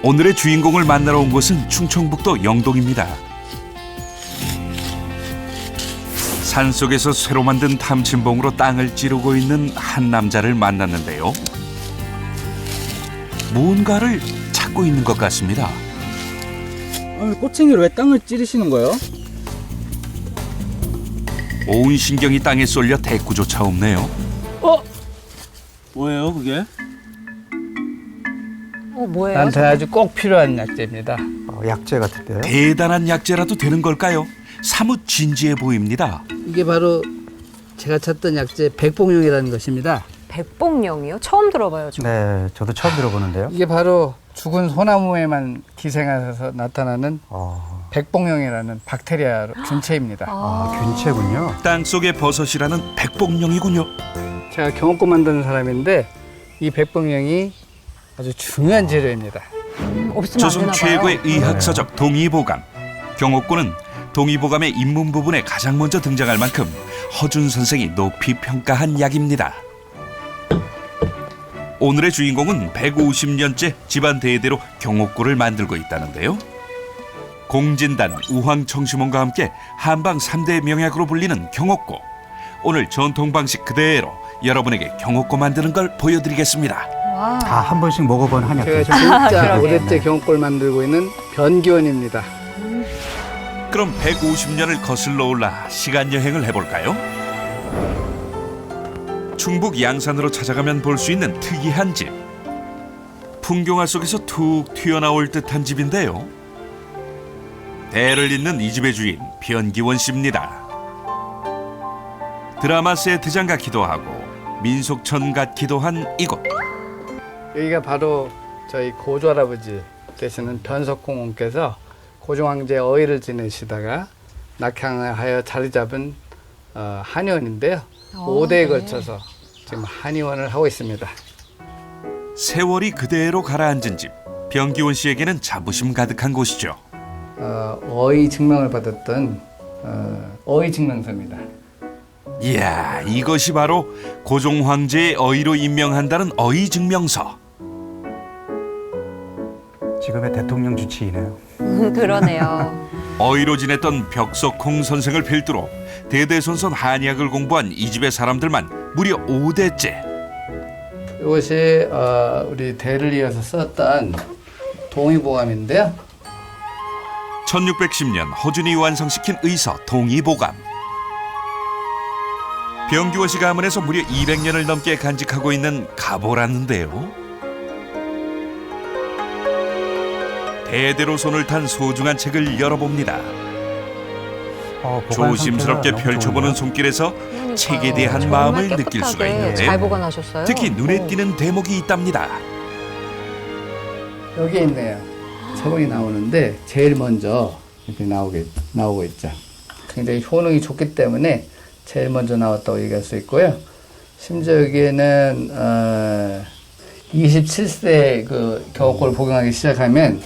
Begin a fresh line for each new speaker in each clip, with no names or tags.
오늘의 주인공을 만나러 온 곳은 충청북도 영동입니다. 산속에서 새로 만든 탐침봉으로 땅을 찌르고 있는 한 남자를 만났는데요. 무언가를 찾고 있는 것 같습니다.
꼬챙이로 왜 땅을 찌르시는 거예요?
온 신경이 땅에 쏠려 대꾸조차 없네요.
뭐예요 그게?
뭐예요?
나한테 아주 꼭 필요한 약재입니다.
약재 같은데요?
대단한 약재라도 되는 걸까요? 사뭇 진지해 보입니다.
이게 바로 제가 찾던 약재 백봉용이라는 것입니다.
백봉령이요? 처음 들어봐요, 저.
네, 저도 처음 들어보는데요.
이게 바로 죽은 소나무에만 기생해서 나타나는 백봉용이라는 박테리아 균체입니다.
균체군요.
땅속의 버섯이라는 백봉령이군요.
제가 경옥고 만드는 사람인데 이 백봉용이 아주 중요한 재료입니다.
없으면
조선
안 되나 봐요.
최고의 의학서적 동의보감. 경옥고는 동의보감의 입문 부분에 가장 먼저 등장할 만큼 허준 선생이 높이 평가한 약입니다. 오늘의 주인공은 150년째 집안 대대로 경옥고를 만들고 있다는데요. 공진단, 우황청심원과 함께 한방 3대 명약으로 불리는 경옥고. 오늘 전통 방식 그대로 여러분에게 경옥고 만드는 걸 보여드리겠습니다.
와.
다 한 번씩 먹어본 한
제가
약재죠.
진짜
그러게요.
5대째 경옥고를 만들고 있는 변기원입니다.
그럼 150년을 거슬러 올라 시간 여행을 해볼까요? 충북 양산으로 찾아가면 볼 수 있는 특이한 집. 풍경화 속에서 툭 튀어나올 듯한 집인데요. 대를 잇는 이 집의 주인 변기원 씨입니다. 드라마 세트장 같기도 하고 민속촌 같기도 한 이곳.
여기가 바로 저희 고조 할아버지 되시는 변석공원께서 고종 황제의 어의를 지내시다가 낙향하여 자리 잡은 한의원인데요. 5대에 걸쳐서 지금 한의원을 하고 있습니다.
세월이 그대로 가라앉은 집. 변기원 씨에게는 자부심 가득한 곳이죠.
어의 증명을 받았던 어의 증명서입니다.
이야, 이것이 바로 고종 황제의 어의로 임명한다는 어의 증명서.
지금의 대통령 주치의네요.
그러네요.
어의로 지냈던 벽석홍 선생을 필두로 대대손손 한의학을 공부한 이 집의 사람들만 무려 5대째.
이것이 우리 대를 이어서 썼던 동의보감인데요.
1610년 허준이 완성시킨 의서 동의보감. 변기원 씨 가문에서 무려 200년을 넘게 간직하고 있는 가보라는데요. 대대로 손을 탄 소중한 책을 열어봅니다.
보관
조심스럽게
상태가 너무
펼쳐보는
좋은데요?
손길에서
그러니까요.
책에 대한
정말
마음을 느낄 수가
깨끗하게
있는데
잘 보관하셨어요.
특히 눈에 띄는 대목이 있답니다.
여기에 있네요. 서문이 나오는데 제일 먼저 이렇게 나오고 있죠. 굉장히 효능이 좋기 때문에 제일 먼저 나왔다고 얘기할 수 있고요. 심지어 여기에는 27세 그 경옥고를 복용하기 시작하면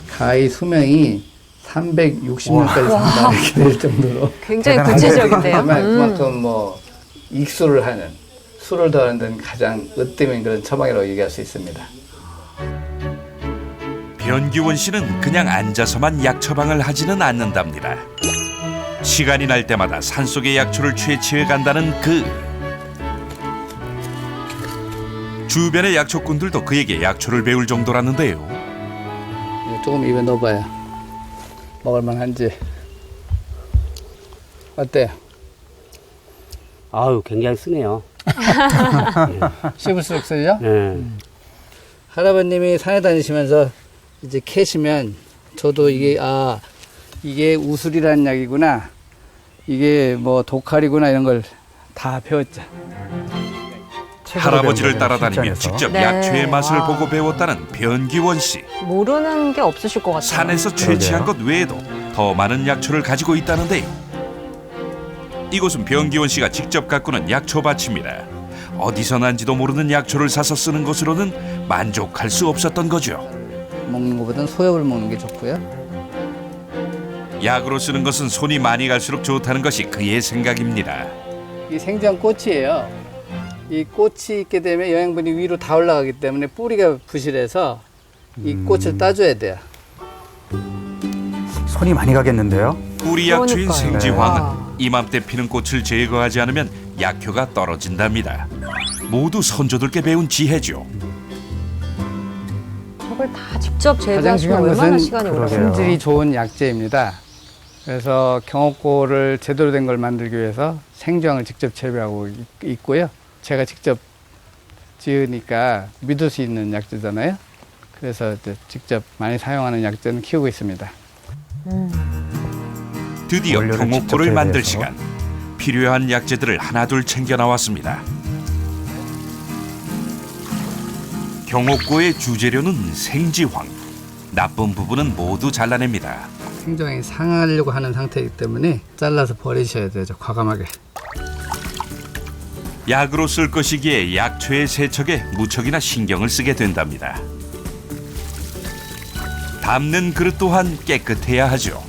가히 수명이 360년까지 산다 이렇게 될 정도로
굉장히 구체적인데요.
정말 그만큼 뭐 익수를 하는 술을 더하는 데는 가장 으뜸인 그런 처방이라고 얘기할 수 있습니다.
변기원 씨는 그냥 앉아서만 약 처방을 하지는 않는답니다. 시간이 날 때마다 산속의 약초를 채취해 간다는 그 주변의 약초꾼들도 그에게 약초를 배울 정도라는데요.
조금 입에 넣어봐요. 먹을만한지. 어때요?
아유, 굉장히 쓰네요.
씹을수록 쓰죠?
네.
할아버님이 산에 다니시면서 이제 캐시면 저도 이게 우술이라는 약이구나, 이게 뭐 독칼이구나 이런 걸 다 배웠죠.
할아버지를 따라다니며
실전에서.
직접
네.
약초의 맛을
와.
보고 배웠다는 변기원 씨.
모르는 게 없으실 것 같아요.
산에서 채취한 것 외에도 더 많은 약초를 가지고 있다는데요. 이곳은 변기원 씨가 직접 가꾸는 약초밭입니다. 어디서 난지도 모르는 약초를 사서 쓰는 것으로는 만족할 수 없었던 거죠.
먹는 것보다는 소엽을 먹는 게 좋고요.
약으로 쓰는 것은 손이 많이 갈수록 좋다는 것이 그의 생각입니다.
이 생전 꽃이에요. 이 꽃이 있게 되면 영양분이 위로 다 올라가기 때문에 뿌리가 부실해서 이 꽃을 따줘야 돼요.
손이 많이 가겠는데요?
뿌리 약초인
그러니까요.
생지황은
와.
이맘때 피는 꽃을 제거하지 않으면 약효가 떨어진답니다. 모두 선조들께 배운 지혜죠.
저걸 다 직접
가장
재배하시면
중요한
얼마나
것은
시간이
그러게요.
걸려요?
품질이 좋은 약재입니다. 그래서 경옥고를 제대로 된 걸 만들기 위해서 생주황을 직접 재배하고 있고요. 제가 직접 지으니까 믿을 수 있는 약재잖아요. 그래서 이제 직접 많이 사용하는 약재는 키우고 있습니다.
드디어
원료를
경옥고를
직접
만들
재배해서.
시간. 필요한 약재들을 하나둘 챙겨 나왔습니다. 경옥고의 주재료는 생지황. 나쁜 부분은 모두 잘라냅니다.
생주황이 상하려고 하는 상태이기 때문에 잘라서 버리셔야 되죠. 과감하게.
약으로 쓸 것이기에 약초의 세척에 무척이나 신경을 쓰게 된답니다. 담는 그릇 또한 깨끗해야 하죠.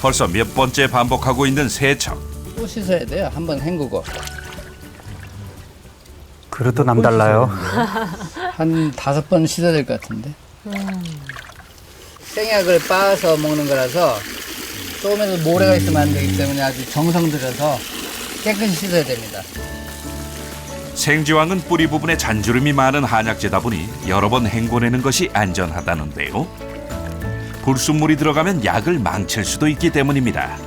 벌써 몇 번째 반복하고 있는 세척.
또 씻어야 돼요. 한번 헹구고.
그릇도 남달라요.
한 5번 씻어야 될 것 같은데. 생약을 빻아서 먹는 거라서 조금에도 모래가 있으면 안 되기 때문에 아주 정성 들여서 깨끗이 씻어야 됩니다.
생지황은 뿌리 부분에 잔주름이 많은 한약재다 보니 여러 번 헹궈내는 것이 안전하다는데요. 불순물이 들어가면 약을 망칠 수도 있기 때문입니다.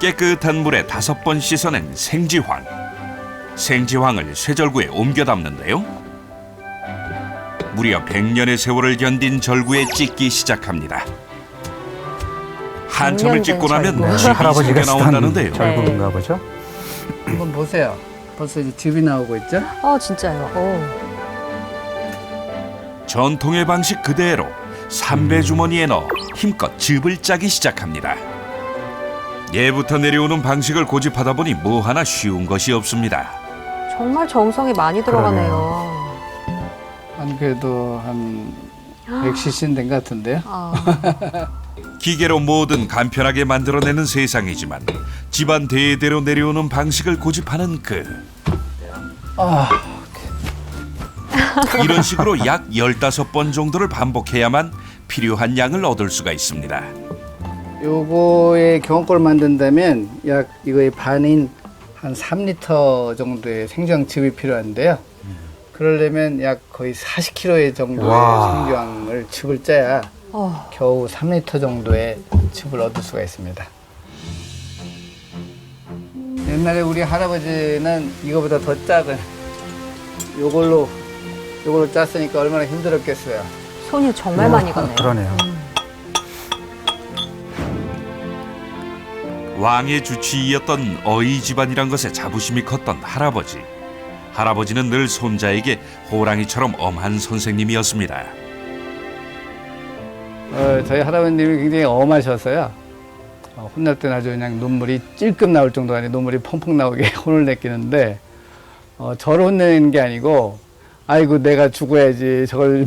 깨끗한 물에 5번 씻어낸 생지황. 생지황을 쇠절구에 옮겨 담는데요. 무려 100년의 세월을 견딘 절구에 찢기 시작합니다. 한참을
100년 된
찢고 나면
절구.
즙이
할아버지가
섞여
쓰던
나온다는데요.
절구인가 보죠?
한번 보세요. 벌써 이제 즙이 나오고 있죠?
진짜요.
전통의 방식 그대로 삼배 주머니에 넣어 힘껏 즙을 짜기 시작합니다. 예부터 내려오는 방식을 고집하다 보니 뭐 하나 쉬운 것이 없습니다.
정말 정성이 많이 들어가네요.
한 그래도 한 100cc는 된 것 같은데요.
기계로 뭐든 간편하게 만들어내는 세상이지만 집안 대대로 내려오는 방식을 고집하는 그. 이런 식으로 약 15번 정도를 반복해야만 필요한 양을 얻을 수가 있습니다.
요거의 경옥고를 만든다면 약 이거의 반인 한 3리터 정도의 생주황 즙이 필요한데요. 그러려면 약 거의 40kg 정도의
와.
생주황을 즙을 짜야 겨우 3리터 정도의 즙을 얻을 수가 있습니다. 옛날에 우리 할아버지는 이거보다 더 작은 요걸로 짰으니까 얼마나 힘들었겠어요.
손이 정말 많이 가네요.
그러네요.
왕의 주치의였던 어이 집안이란 것에 자부심이 컸던 할아버지. 할아버지는 늘 손자에게 호랑이처럼 엄한 선생님이었습니다.
저희 할아버님이 굉장히 엄하셔서요. 혼날 때는 아주 그냥 눈물이 찔끔 나올 정도가 아니라 눈물이 펑펑 나오게 혼을 내키는데 저를 혼내는 게 아니고 아이고 내가 죽어야지 저걸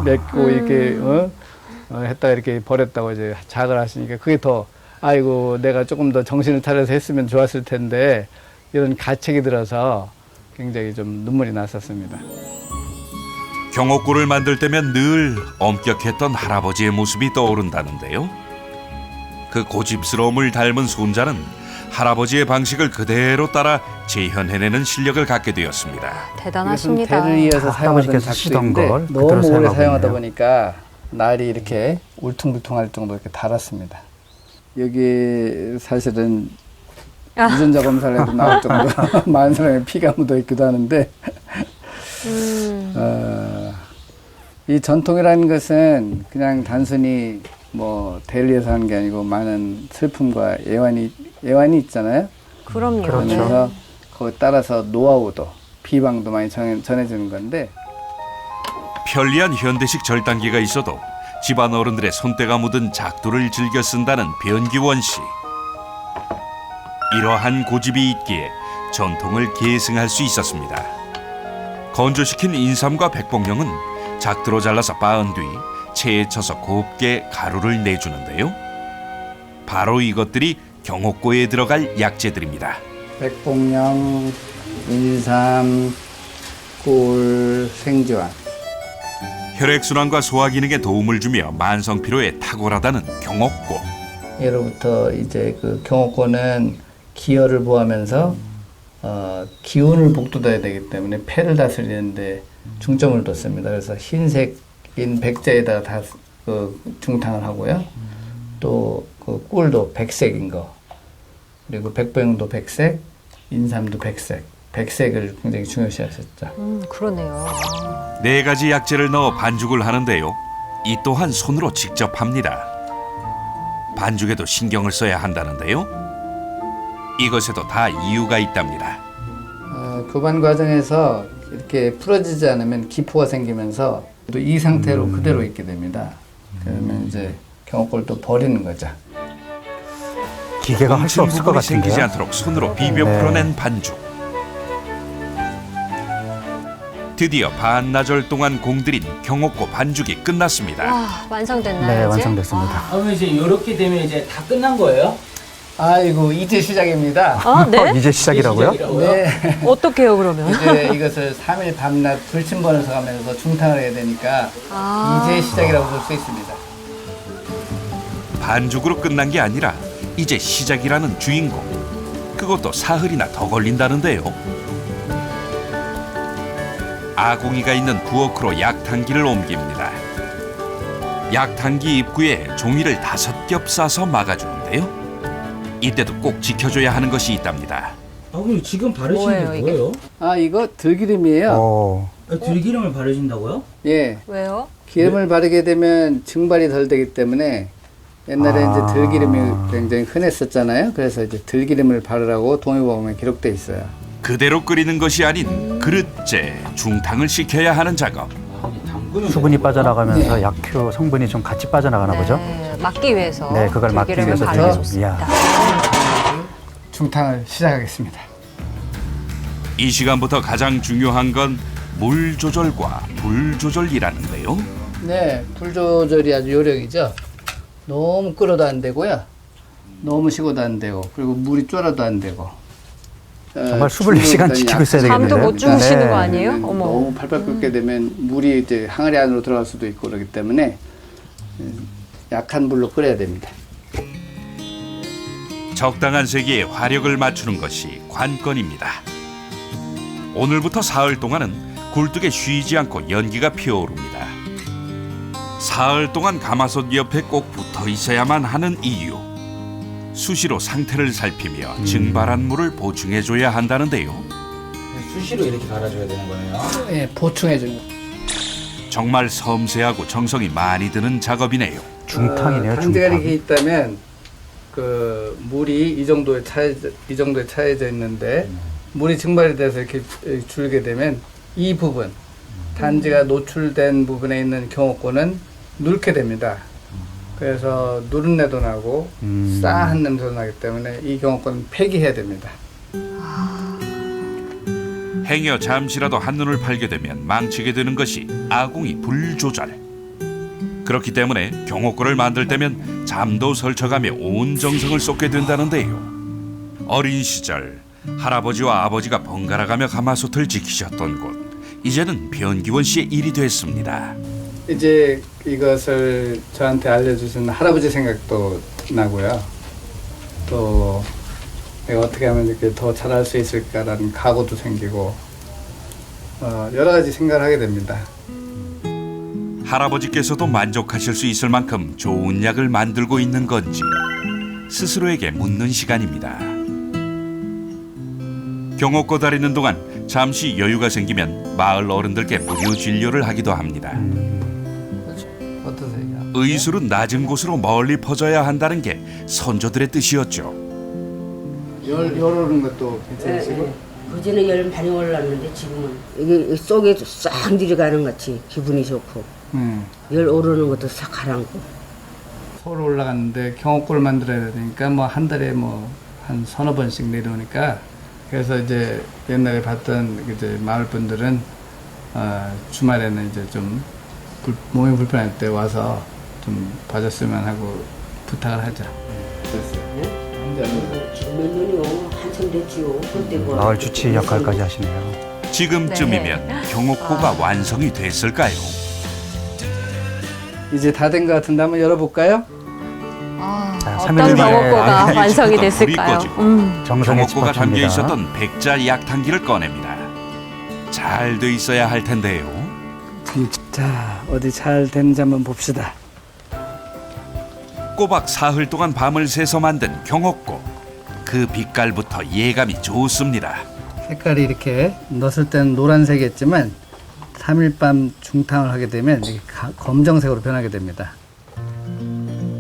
맺고 이렇게 했다가 이렇게 버렸다고 이제 자각을 하시니까 그게 더 아이고 내가 조금 더 정신을 차려서 했으면 좋았을 텐데 이런 가책이 들어서 굉장히 좀 눈물이 났었습니다.
경옥고를 만들 때면 늘 엄격했던 할아버지의 모습이 떠오른다는데요. 그 고집스러움을 닮은 손자는 할아버지의 방식을 그대로 따라 재현해내는 실력을 갖게 되었습니다.
대단하십니다.
이것은 대를 이어서
다
사용하던
할아버지께서 쓰던
작두인데
걸
너무
그대로
오래
사용하고
사용하다
있네요.
보니까 날이 이렇게 울퉁불퉁할 정도로 이렇게 달았습니다. 여기 사실은 유전자 검사를 해도 나올 정도로 많은 사람의 피가 묻어 있기도 하는데 이 전통이라는 것은 그냥 단순히 뭐 대리에서 하는 게 아니고 많은 슬픔과 애환이 있잖아요.
그럼요.
그렇죠.
그래서 거기에 따라서 노하우도 비방도 많이 전해지는 건데
편리한 현대식 절단기가 있어도 집안 어른들의 손때가 묻은 작두를 즐겨 쓴다는 변기원 씨. 이러한 고집이 있기에 전통을 계승할 수 있었습니다. 건조시킨 인삼과 백봉령은 작두로 잘라서 빻은 뒤 체에 쳐서 곱게 가루를 내주는데요. 바로 이것들이 경옥고에 들어갈 약재들입니다.
백봉령, 인삼, 꿀, 생지환.
혈액순환과 소화 기능에 도움을 주며 만성 피로에 탁월하다는 경옥고.
예로부터 이제 그 경옥고는 기혈을 보하면서 기운을 북돋아야 되기 때문에 폐를 다스리는데 중점을 뒀습니다. 그래서 흰색인 백자에다가 다 중탕을 하고요. 또 그 꿀도 백색인 거, 그리고 백병도 백색, 인삼도 백색. 백색을 굉장히 중요시하셨죠.
그러네요.
4가지 약재를 넣어 반죽을 하는데요. 이 또한 손으로 직접 합니다. 반죽에도 신경을 써야 한다는데요. 이것에도 다 이유가 있답니다.
교반 과정에서 이렇게 풀어지지 않으면 기포가 생기면서 또 이 상태로 그대로 있게 됩니다. 그러면 이제 경옥골 또 버리는 거죠.
기계가 할 수 없을 것
부분이 생기지
같은데요.
않도록 손으로 비벼
네.
풀어낸 반죽. 드디어 반나절 동안 공들인 경옥고 반죽이 끝났습니다.
와, 완성됐나요?
네,
이제?
완성됐습니다.
그러면 이제 이렇게 되면 이제 다 끝난 거예요?
아이고 이제 시작입니다.
아, 네?
이제 시작이라고요?
네.
어떻게 해요, 그러면?
이제 이것을 3일 밤낮 불침번을 서가면서 중탕을 해야 되니까 이제 시작이라고 볼 수 있습니다.
반죽으로 끝난 게 아니라 이제 시작이라는 주인공. 그것도 사흘이나 더 걸린다는데요. 아궁이가 있는 부엌으로 약탕기를 옮깁니다. 약탕기 입구에 종이를 5겹 싸서 막아주는데요. 이때도 꼭 지켜줘야 하는 것이 있답니다.
아, 그럼 지금 바르시는
뭐예요,
게
이게?
뭐예요?
아 이거 들기름이에요.
오,
아, 들기름을 바르신다고요?
예,
왜요?
기름을 바르게 되면 증발이 덜 되기 때문에 옛날에 이제 들기름이 굉장히 흔했었잖아요. 그래서 이제 들기름을 바르라고 동의보감에 기록돼 있어요.
그대로 끓이는 것이 아닌 그릇째 중탕을 시켜야 하는 작업.
수분이 빠져나가면서 약효 성분이 좀 같이 빠져나가나 보죠?
네, 막기 위해서.
네, 그걸 막기
들기름을
위해서
발라줬습니다.
중탕을 시작하겠습니다.
이 시간부터 가장 중요한 건 물 조절과 불 조절이라는데요.
네, 불 조절이 아주 요령이죠. 너무 끓어도 안 되고요. 너무 식어도 안 되고, 그리고 물이 쫄아도 안 되고.
정말 24시간 지키고 있어야 되겠네요.
잠도 못 주무시는
네.
거 아니에요? 어머.
너무 팔팔 끓게 되면 물이 이제 항아리 안으로 들어갈 수도 있고 그렇기 때문에 약한 불로 끓여야 됩니다.
적당한 세기에 화력을 맞추는 것이 관건입니다. 오늘부터 사흘 동안은 굴뚝에 쉬지 않고 연기가 피어오릅니다. 사흘 동안 가마솥 옆에 꼭 붙어 있어야만 하는 이유. 수시로 상태를 살피며 증발한 물을 보충해줘야 한다는데요.
수시로 이렇게 갈아줘야 되는 거네요.
네, 보충해 줍니다.
정말 섬세하고 정성이 많이 드는 작업이네요.
중탕이네요,
단지가
중탕.
이렇게 있다면 그 물이 이 정도에 차여져 있는데 물이 증발이 돼서 이렇게 줄게 되면 이 부분 단지가 노출된 부분에 있는 경옥고는 묽게 됩니다. 그래서 누른내도 나고 싸한 냄새도 나기 때문에 이 경옥고는 폐기해야 됩니다.
행여 잠시라도 한눈을 팔게 되면 망치게 되는 것이 아궁이 불 조절. 그렇기 때문에 경옥고를 만들 때면 잠도 설쳐가며 온 정성을 쏟게 된다는데요. 어린 시절 할아버지와 아버지가 번갈아가며 가마솥을 지키셨던 곳. 이제는 변기원 씨의 일이 됐습니다.
이제 이것을 저한테 알려주신 할아버지 생각도 나고요. 또 내가 어떻게 하면 이렇게 더 잘할 수 있을까라는 각오도 생기고 여러 가지 생각을 하게 됩니다.
할아버지께서도 만족하실 수 있을 만큼 좋은 약을 만들고 있는 건지 스스로에게 묻는 시간입니다. 경옥고 다리는 동안 잠시 여유가 생기면 마을 어른들께 무료 진료를 하기도 합니다.
어떠세요?
의술은 낮은 곳으로 멀리 퍼져야 한다는 게 선조들의 뜻이었죠.
열 오르는 것도 괜찮으시고?
그전에 열 많이 올랐는데 지금은 이게 속에 싹 내려가는 것 같이 기분이 좋고 열 오르는 것도 싹 가라앉고.
서울 올라갔는데 경옥고를 만들어야 되니까 뭐 한 달에 뭐 한 서너 번씩 내려오니까 그래서 이제 옛날에 봤던 이제 마을 분들은 주말에는 이제 좀 몸이 불편할 때 와서 좀 봐줬으면 하고 부탁을 하죠.
지금 몇 년이요? 한참 됐지요. 그때 뭐
마을 주치 역할까지 하시네요.
지금쯤이면 경옥고가 완성이 됐을까요?
이제 다 된 것 같은데 한번 열어볼까요?
자,
어떤
3일 만에
경옥고가
아이들이
완성이
지켰던 불이
됐을까요?
꺼지고
정성에
경옥고가 담겨
집어칩니다.
있었던 백자 약탕기를 꺼냅니다. 잘 돼 있어야 할 텐데요.
자, 어디 잘 됐는지 한번 봅시다.
꼬박 사흘 동안 밤을 새서 만든 경옥고. 그 빛깔부터 예감이 좋습니다.
색깔이 이렇게 넣었을 때는 노란색이었지만 3일 밤 중탕을 하게 되면 이렇게 검정색으로 변하게 됩니다.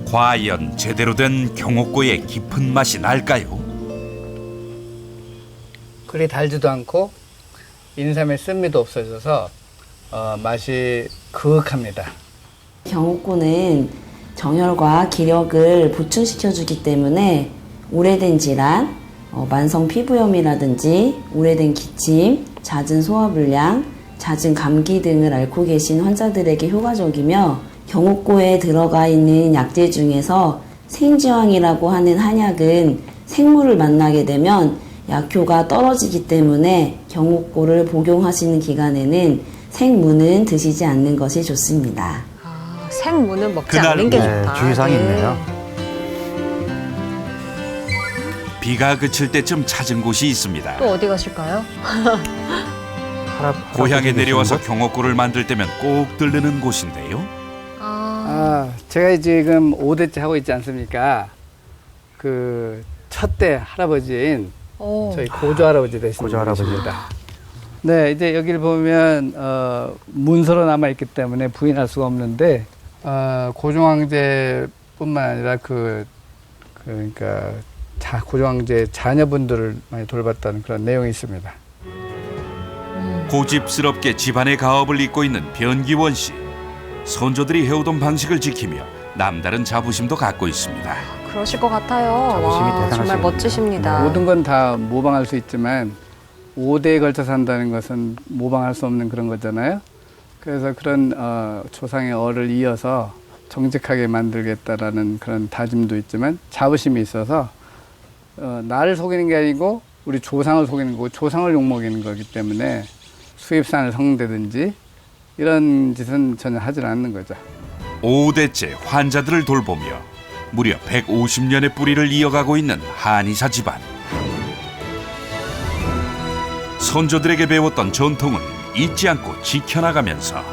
과연 제대로 된 경옥고의 깊은 맛이 날까요?
그리 달지도 않고 인삼의 쓴미도 없어져서 맛이 그윽합니다.
경옥고는 정혈과 기력을 보충시켜주기 때문에 오래된 질환, 만성 피부염이라든지 오래된 기침, 잦은 소화불량, 잦은 감기 등을 앓고 계신 환자들에게 효과적이며 경옥고에 들어가 있는 약재 중에서 생지황이라고 하는 한약은 생물을 만나게 되면 약효가 떨어지기 때문에 경옥고를 복용하시는 기간에는 생무는 드시지 않는 것이 좋습니다.
아, 생무는 먹지
그날
않는 게
오후
좋다.
주의사항이 있네요.
비가 그칠 때쯤 찾은 곳이 있습니다.
또 어디 가실까요?
고향에 내려와서 경옥고를 만들 때면 꼭 들르는 곳인데요.
제가 지금 5대째 하고 있지 않습니까? 그 첫대 할아버지인 저희 고조 할아버지 되신
고조 할아버지.
분이십니다. 네, 이제 여기를 보면 문서로 남아 있기 때문에 부인할 수가 없는데 고종 황제뿐만 아니라 그러니까 고종 황제 자녀분들을 많이 돌봤다는 그런 내용이 있습니다.
고집스럽게 집안의 가업을 잇고 있는 변기원 씨. 손조들이 해오던 방식을 지키며 남다른 자부심도 갖고 있습니다.
그러실 것 같아요.
자부심이
와,
대단하시군요.
정말 멋지십니다.
모든 건 다 모방할 수 있지만 5대에 걸쳐서 한다는 것은 모방할 수 없는 그런 거잖아요. 그래서 그런 조상의 얼을 이어서 정직하게 만들겠다라는 그런 다짐도 있지만 자부심이 있어서 나를 속이는 게 아니고 우리 조상을 속이는 거고 조상을 욕먹이는 거기 때문에 수입산을 섞는다든지 이런 짓은 전혀 하지 않는 거죠.
5대째 환자들을 돌보며 무려 150년의 뿌리를 이어가고 있는 한의사 집안. 손조들에게 배웠던 전통을 잊지 않고 지켜나가면서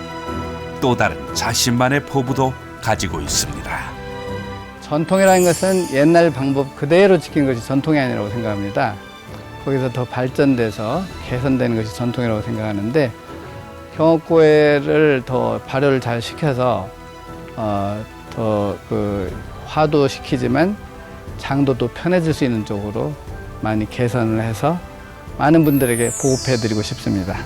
또 다른 자신만의 포부도 가지고 있습니다.
전통이라는 것은 옛날 방법 그대로 지킨 것이 전통이 아니라고 생각합니다. 거기서 더 발전돼서 개선되는 것이 전통이라고 생각하는데 경옥고를 더 발효를 잘 시켜서 더 화도시키지만 장도도 편해질 수 있는 쪽으로 많이 개선을 해서 많은 분들에게 보급해드리고 싶습니다.